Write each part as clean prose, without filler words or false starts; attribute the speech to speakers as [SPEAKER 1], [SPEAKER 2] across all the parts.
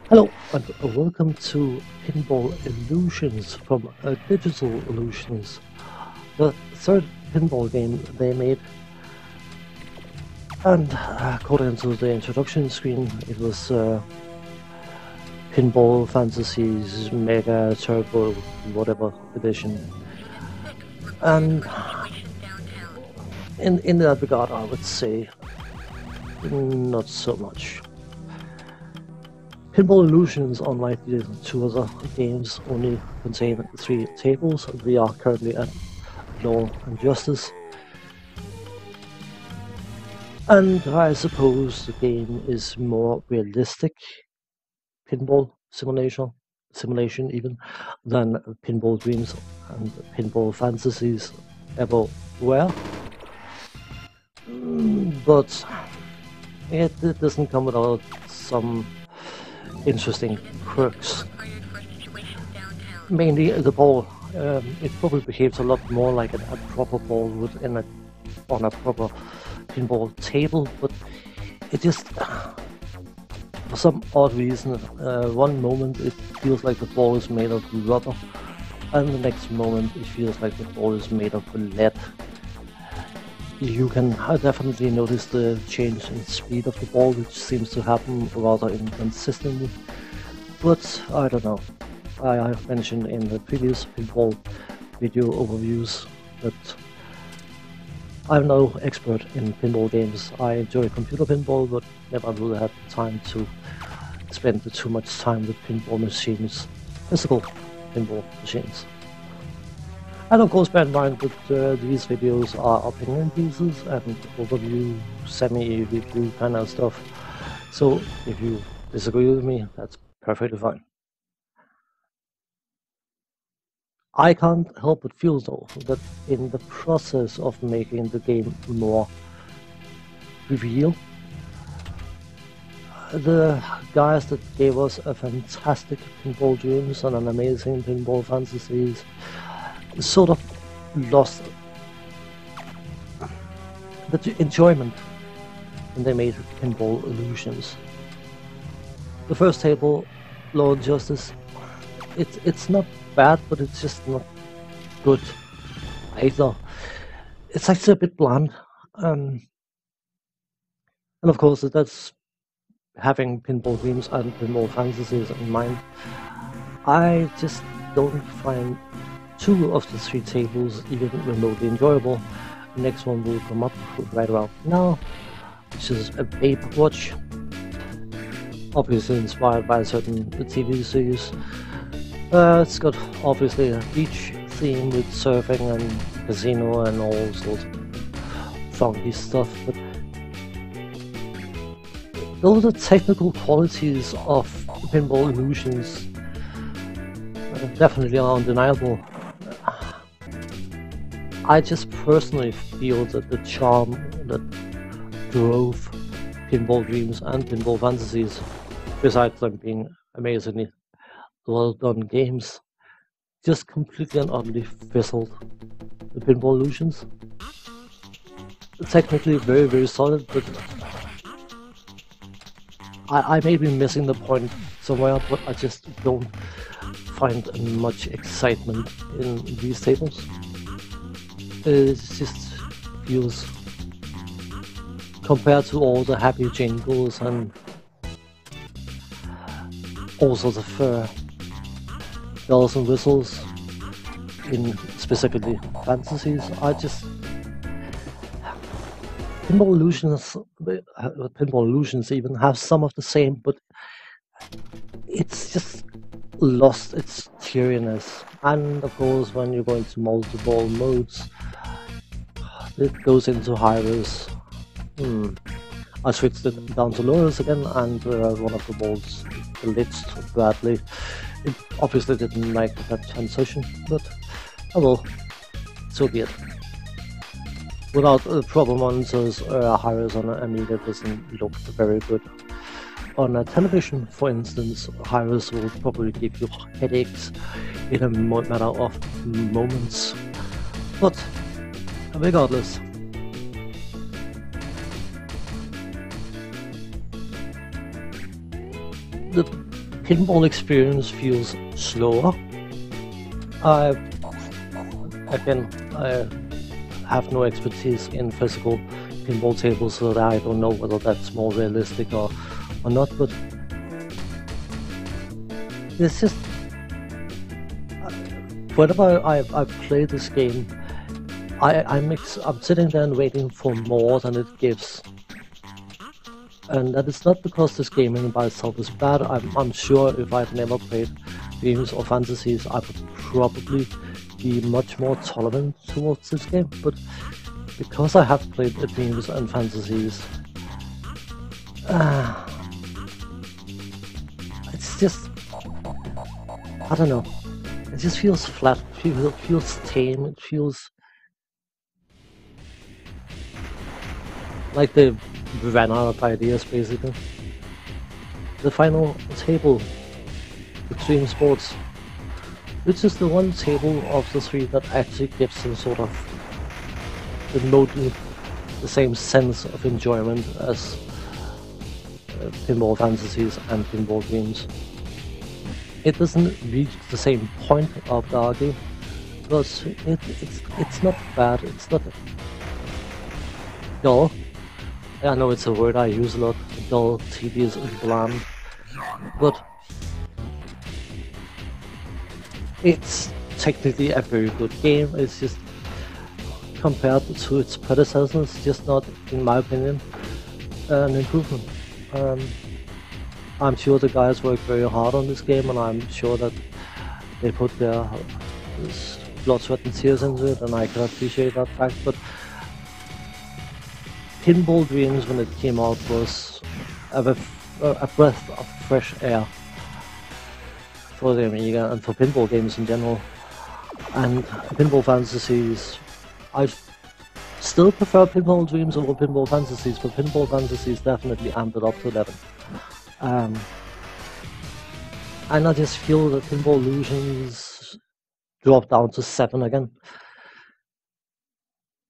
[SPEAKER 1] Hello and welcome to Pinball Illusions from Digital Illusions, the third pinball game they made. And according to the introduction screen, it was Pinball Fantasies Mega Turbo whatever edition. And in that regard, I would say not so much. Pinball Illusions, unlike the two other games, only contain 3 tables. We are currently at Law and Justice. And I suppose the game is more realistic pinball simulation even, than Pinball Dreams and Pinball Fantasies ever were. But it doesn't come without some interesting quirks. Mainly the ball. It probably behaves a lot more like a proper ball would on a proper pinball table, but it just, for some odd reason, one moment it feels like the ball is made of rubber, and the next moment it feels like the ball is made of lead. You can definitely notice the change in speed of the ball, which seems to happen rather inconsistently, but I don't know. I have mentioned in the previous pinball video overviews that I'm no expert in pinball games. I enjoy computer pinball, but never really had time to spend too much time with pinball machines, physical pinball machines. And of course, bear in mind that these videos are opinion pieces and overview, semi-review kind of stuff. So if you disagree with me, that's perfectly fine. I can't help but feel though that in the process of making the game more real, the guys that gave us a fantastic Pinball Dreams and an amazing Pinball Fantasies sort of lost the enjoyment when they made Pinball Illusions. The first table, Law and Justice, it's not bad, but it's just not good either. It's actually a bit bland, and of course that's having Pinball Dreams and Pinball Fantasies in mind. I just don't find 2 of the 3 tables even remotely enjoyable. The next one will come up right around now, which is a Babe Watch, obviously inspired by a certain TV series. It's got obviously a beach theme with surfing and casino and all sorts of funky stuff, but those are technical qualities of Pinball Illusions definitely are undeniable. I just personally feel that the charm that drove Pinball Dreams and Pinball Fantasies, besides them being amazingly well done games, just completely and utterly fizzled the Pinball Illusions. technically very, very solid, but I may be missing the point somewhere, but I just don't find much excitement in these tables. It just feels, compared to all the happy jingles and all sorts of bells and whistles in specifically fantasies, Pinball Illusions even have some of the same, but it's just lost its cheeriness. And of course, when you go into multiple modes, it goes into high-res. I switched it down to low-res again, and one of the balls glitched badly. It obviously didn't make that transition, but oh well, so be it. Without proper monitors, high-res on an Amiga doesn't look very good. On a television, for instance, high-res will probably give you headaches in a matter of moments. But regardless, the pinball experience feels slower. I have no expertise in physical pinball tables, so that I don't know whether that's more realistic or not, but it's just whenever I play this game, I'm sitting there and waiting for more than it gives. And that is not because this game in by itself is bad. I'm sure if I'd never played Dreams or Fantasies, I would probably be much more tolerant towards this game. But because I have played Dreams and Fantasies, it's just, I don't know, it just feels flat, it feels tame, it feels like they ran out of ideas basically. The final table, Extreme Sports, which is the one table of the three that actually gives some sort of remotely the same sense of enjoyment as Pinball Fantasies and Pinball Dreams. It doesn't reach the same point of the game, but it's not bad, it's not dull. I know it's a word I use a lot, dull, tedious, and bland, but it's technically a very good game. It's just, compared to its predecessors, just not, in my opinion, an improvement. I'm sure the guys worked very hard on this game, and I'm sure that they put their blood, sweat and tears into it, and I can appreciate that fact, but Pinball Dreams, when it came out, was a breath of fresh air for the Amiga and for pinball games in general. And Pinball Fantasies, I still prefer Pinball Dreams over Pinball Fantasies, but Pinball Fantasies definitely amped it up to 11. And I just feel that Pinball Illusions dropped down to 7 again.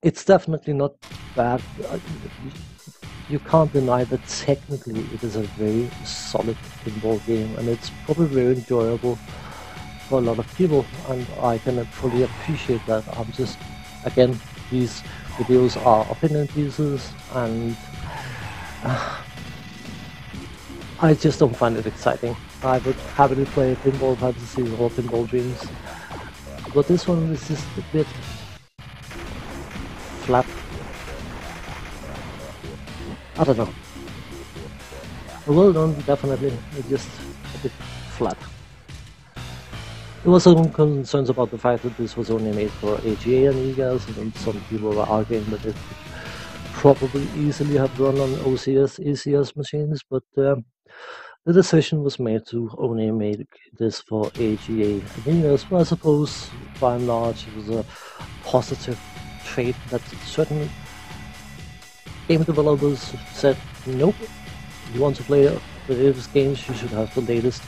[SPEAKER 1] It's definitely not bad. You can't deny that technically it is a very solid pinball game, and it's probably very enjoyable for a lot of people, and I can fully appreciate that. I'm just, again, these videos are opinion pieces, and I just don't find it exciting. I would happily play Pinball Fantasies or Pinball Dreams, but this one is just a bit flat. I don't know. Well done, definitely. It's just a bit flat. There was some concerns about the fact that this was only made for AGA Amigas, and some people were arguing that it could probably easily have run on OCS, ECS machines, but the decision was made to only make this for AGA Amigas. But I suppose, by and large, it was a positive trait that certain game developers said, nope, you want to play the latest games, you should have the latest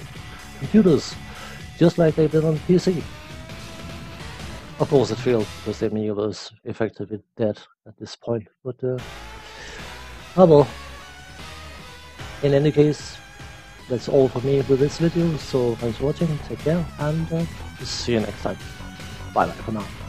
[SPEAKER 1] computers, just like they did on PC. Of course, it failed because the Amiga was effectively dead at this point. But oh well. In any case, that's all for me with this video. So thanks for watching. Take care, and see you next time. Bye bye for now.